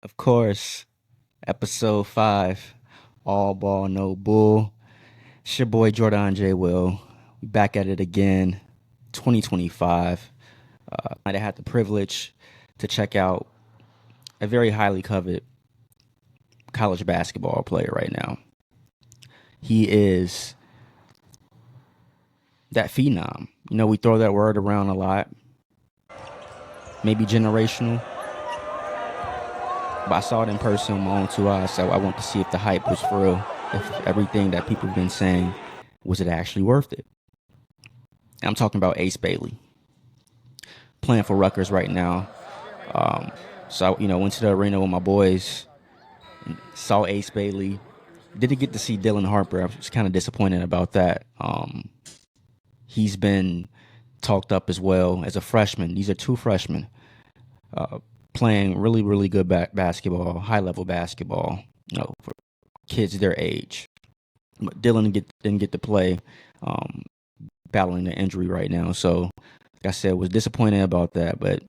Of course, episode 5, All Ball, No Bull. It's your boy Jordon J. We back at it again, 2025. I had the privilege to check out a very highly coveted college basketball player right now. He is that phenom. We throw that word around a lot, maybe generational. But I saw it in person with my own two eyes, so I want to see if the hype was for real, if everything that people have been saying, was it actually worth it? I'm talking about Ace Bailey, playing for Rutgers right now. So went to the arena with my boys, saw Ace Bailey. Didn't get to see Dylan Harper. I was kind of disappointed about that. He's been talked up as well as a freshman. These are two freshmen playing really, really good basketball, high-level basketball, for kids their age. But Dylan didn't get to play, battling an injury right now. So, like I said, was disappointed about that. But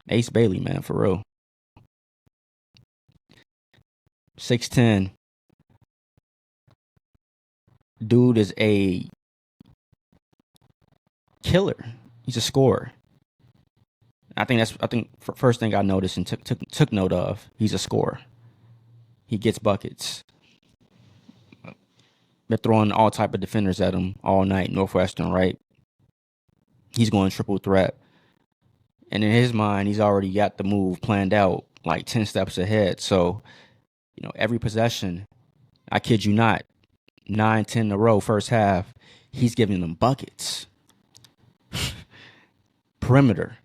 Ace Bailey, man, for real. 6'10". Dude is a killer. He's a scorer. I think first thing I noticed and took note of. He's a scorer. He gets buckets. They're throwing all type of defenders at him all night. Northwestern, right? He's going triple threat, and in his mind, he's already got the move planned out, like 10 steps ahead. So, every possession, I kid you not, 9, 10 in a row, first half, he's giving them buckets. Perimeter.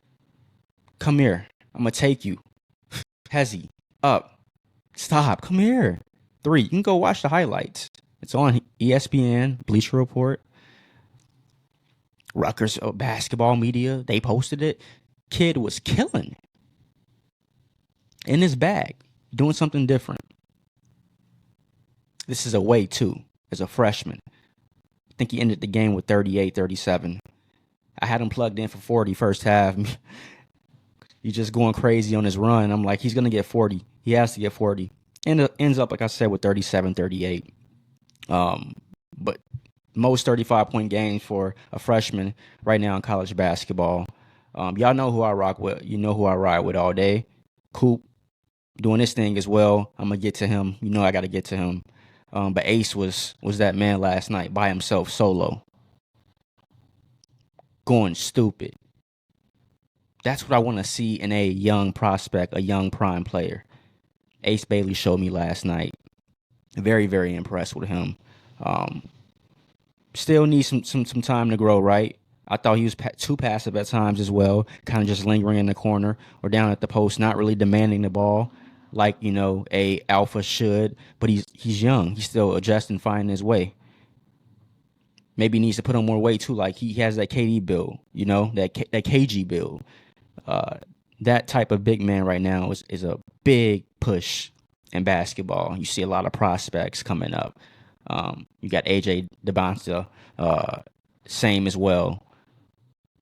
Come here. I'm going to take you. Hezzy. Up. Stop. Come here. 3. You can go watch the highlights. It's on ESPN, Bleacher Report, Rutgers basketball media. They posted it. Kid was killing. In his bag. Doing something different. This is a way, too, as a freshman. I think he ended the game with 38, 37. I had him plugged in for 40 first half. He's just going crazy on his run. I'm like, he's going to get 40. He has to get 40. And ends up, like I said, with 37, 38. But most 35-point games for a freshman right now in college basketball. Y'all know who I rock with. You know who I ride with all day. Coop doing this thing as well. I'm going to get to him. I got to get to him. But Ace was that man last night by himself, solo. Going stupid. That's what I want to see in a young prospect, a young prime player. Ace Bailey showed me last night. Very, very impressed with him. Still needs some time to grow, right? I thought he was too passive at times as well, kind of just lingering in the corner or down at the post, not really demanding the ball like, a alpha should. But he's young. He's still adjusting, finding his way. Maybe he needs to put on more weight too. Like he has that KD build, that KG build. That type of big man right now is a big push in basketball. You see a lot of prospects coming up. You got AJ DeBonta, same as well.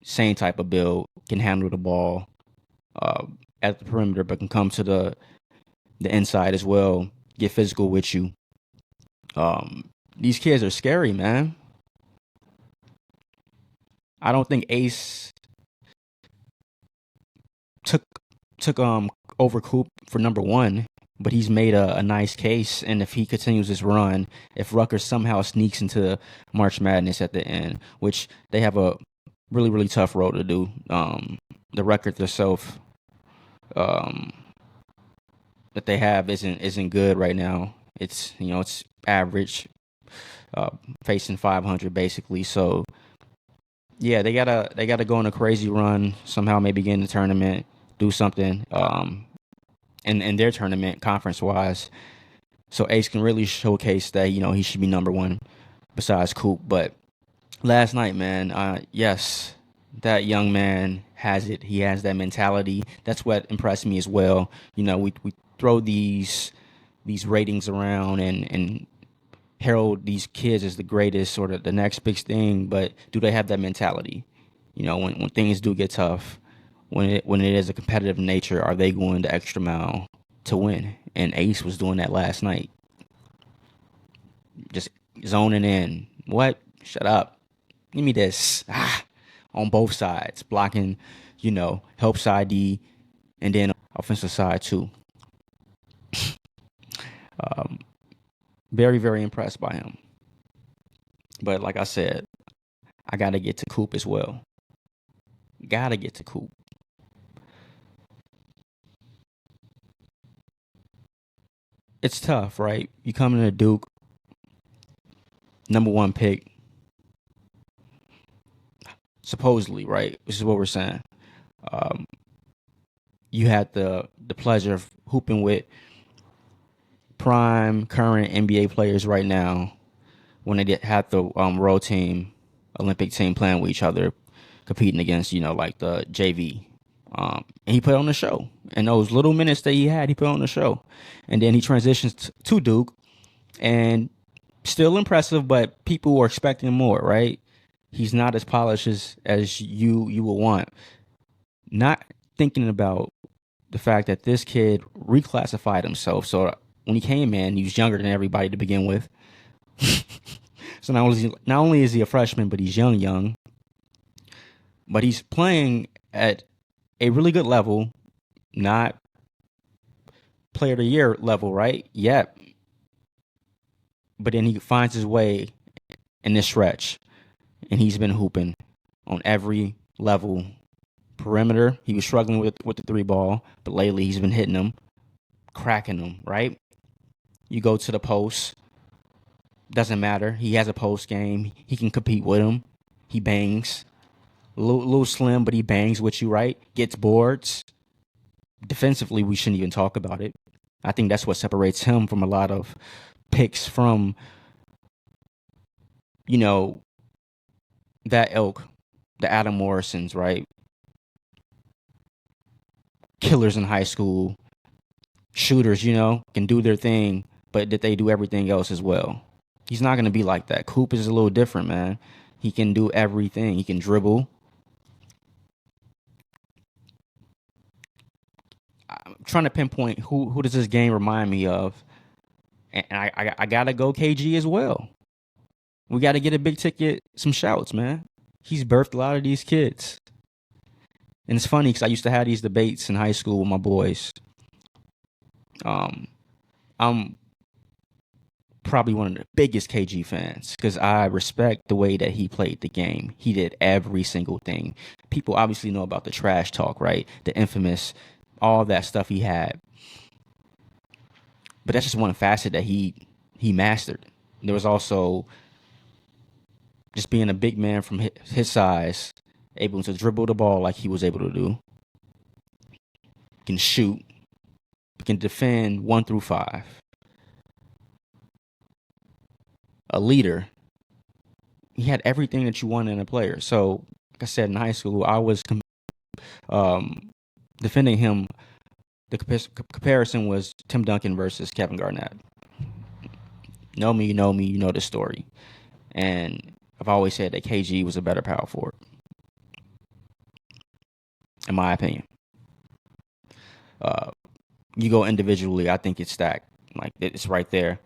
Same type of build, can handle the ball at the perimeter, but can come to the inside as well, get physical with you. These kids are scary, man. I don't think Ace took over Coop for number one, but he's made a nice case. And if he continues this run, if Rutgers somehow sneaks into March Madness at the end, which they have a really, really tough road to do. The record itself that they have isn't good right now. It's it's average, facing 500 basically. So yeah, they gotta go on a crazy run somehow, maybe get in the tournament, do something in their tournament conference wise, so Ace can really showcase that he should be number one besides Coop. But last night, man, yes, that young man has it. He has that mentality. That's what impressed me as well. We throw these ratings around and herald these kids as the greatest or the next big thing, but do they have that mentality? When things do get tough, when it is a competitive nature, are they going the extra mile to win. And Ace was doing that last night. Just zoning in. What? Shut up. Give me this. On both sides. Blocking, help side D, and then offensive side too. Very, very impressed by him. But like I said, I got to get to Coop as well. Got to get to Coop. It's tough, right? You come into Duke, number 1 pick, supposedly, right? This is what we're saying. You had the pleasure of hooping with prime current NBA players right now when they had the road team, Olympic team playing with each other, competing against, like the JV. And he put on the show. And those little minutes that he had, he put on the show. And then he transitions to Duke, and still impressive, but people were expecting more, right? He's not as polished as you would want. Not thinking about the fact that this kid reclassified himself. So when he came in, he was younger than everybody to begin with. So not only is he a freshman, but he's young. But he's playing at a really good level, not player of the year level, right? Yep. But then he finds his way in this stretch, and he's been hooping on every level. Perimeter, he was struggling with the 3 ball, but lately he's been hitting them, cracking them, right? You go to the post, doesn't matter. He has a post game. He can compete with him. He bangs. A little slim, but he bangs with you, right? Gets boards. Defensively, we shouldn't even talk about it. I think that's what separates him from a lot of picks from, that ilk, the Adam Morrisons, right? Killers in high school, shooters, can do their thing, but did they do everything else as well? He's not going to be like that. Coop is a little different, man. He can do everything. He can dribble. I'm trying to pinpoint who does this game remind me of, and I gotta go KG as well. We got to get a big ticket, some shouts, man. He's birthed a lot of these kids. And it's funny because I used to have these debates in high school with my boys. I'm probably one of the biggest KG fans because I respect the way that he played the game. He did every single thing. People obviously know about the trash talk, right? The infamous, all that stuff he had. But that's just one facet that he mastered. There was also just being a big man from his size, able to dribble the ball like he was able to do. Can shoot. Can defend 1 through 5. A leader. He had everything that you want in a player. So, like I said, in high school, I was defending him. The comparison was Tim Duncan versus Kevin Garnett. You know the story. And I've always said that KG was a better power forward, in my opinion. You go individually, I think it's stacked. Like, it's right there.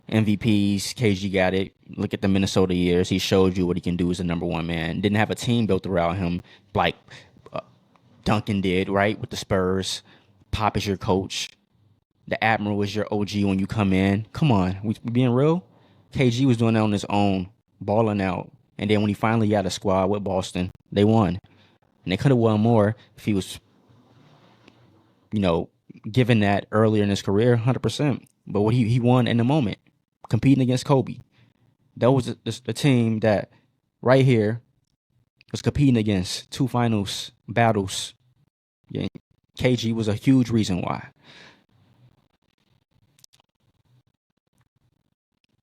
MVPs, KG got it. Look at the Minnesota years. He showed you what he can do as a number 1 man. Didn't have a team built around him like Duncan did, right? With the Spurs. Pop is your coach. The Admiral is your OG when you come in. Come on, we being real? KG was doing that on his own, balling out. And then when he finally got a squad with Boston, they won. And they could have won more if he was, given that earlier in his career, 100%. But what he won in the moment, competing against Kobe. That was the team that right here was competing against 2 finals battles. Yeah, KG was a huge reason why.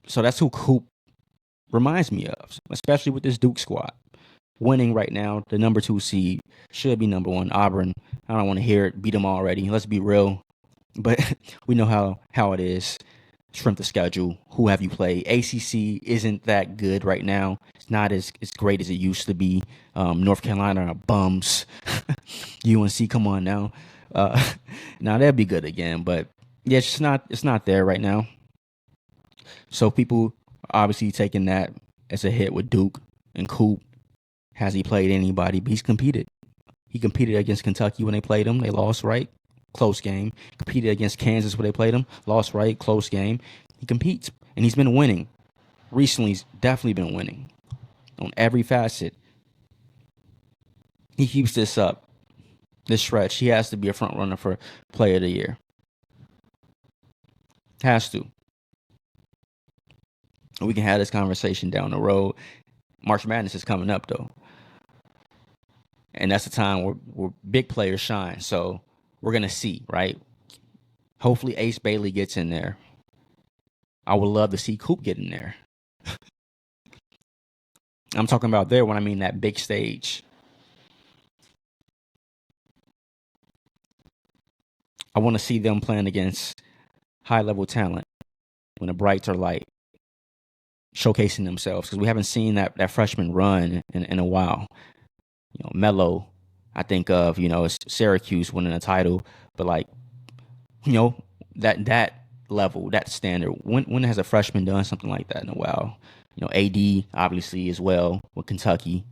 So that's who Coop reminds me of, especially with this Duke squad. Winning right now, the number 2 seed should be number 1. Auburn, I don't want to hear it, beat them already. Let's be real. But we know how it is. Strength of schedule. Who have you played? ACC isn't that good right now. It's not as great as it used to be. North Carolina are bums. UNC, come on now. Uh, now that'd be good again, but yeah, it's not there right now. So people obviously taking that as a hit with Duke and Coop. Has he played anybody? But he's competed. He competed against Kentucky when they played him. They lost, right? Close game. Competed against Kansas when they played him. Lost, right? Close game. He competes, and he's been winning. Recently, he's definitely been winning on every facet. He keeps this up, this stretch. He has to be a front runner for Player of the Year. Has to. We can have this conversation down the road. March Madness is coming up, though. And that's the time where big players shine. So we're going to see, right? Hopefully Ace Bailey gets in there. I would love to see Coop get in there. I'm talking about there when I mean that big stage. I want to see them playing against high-level talent when the brights are light, showcasing themselves, because we haven't seen that freshman run in a while. Melo, I think of, it's Syracuse winning a title, but like, that level, that standard. When has a freshman done something like that in a while? AD obviously as well with Kentucky,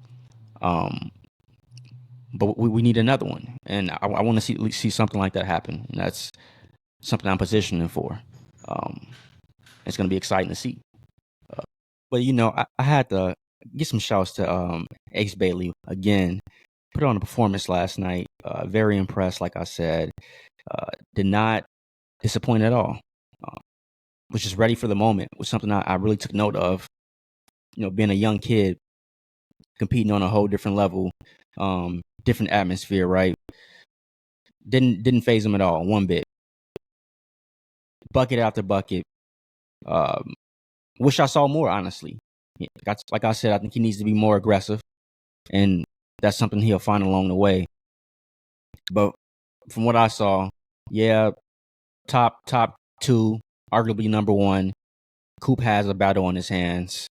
but we need another one, and I want to see something like that happen. And that's something I'm positioning for. It's going to be exciting to see. But I had to get some shouts to Ace Bailey again. Put on a performance last night. Very impressed, like I said. Did not disappoint at all. Was just ready for the moment. Was something I really took note of. Being a young kid, competing on a whole different level, different atmosphere, right? Didn't phase him at all, one bit. Bucket after bucket. Wish I saw more, honestly. Like I said, I think he needs to be more aggressive, and that's something he'll find along the way. But from what I saw, yeah, top two, arguably number one. Coop has a battle on his hands,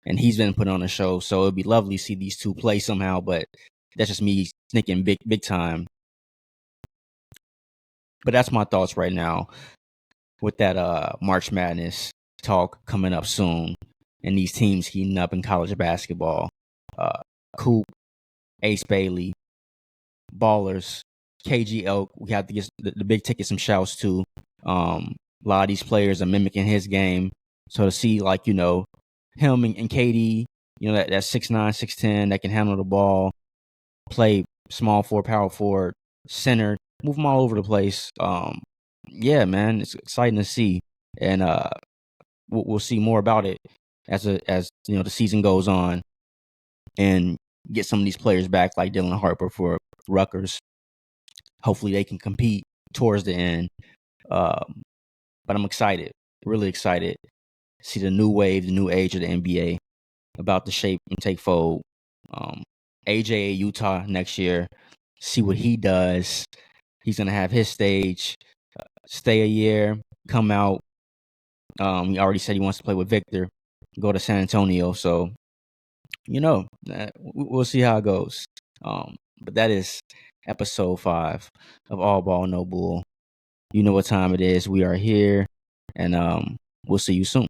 and he's been put on a show. So it'd be lovely to see these two play somehow. But that's just me thinking big time. But that's my thoughts right now with that March Madness talk coming up soon, and these teams heating up in college basketball. Coop, Ace Bailey, Ballers, KGL. We have to get the big ticket some shouts to. A lot of these players are mimicking his game. So to see him and KD, that 6'9", 6'10", that can handle the ball, play small forward, power forward, center, move them all over the place. Yeah, man, it's exciting to see, and we'll see more about it as the season goes on, and get some of these players back like Dylan Harper for Rutgers. Hopefully they can compete towards the end. But I'm excited, really excited to see the new wave, the new age of the NBA about to shape and take fold. AJ at Utah next year, see what he does. He's going to have his stage, stay a year, come out. He already said he wants to play with Victor, go to San Antonio. So, we'll see how it goes. But that is episode 5 of All Ball, No Bull. You know what time it is. We are here, and we'll see you soon.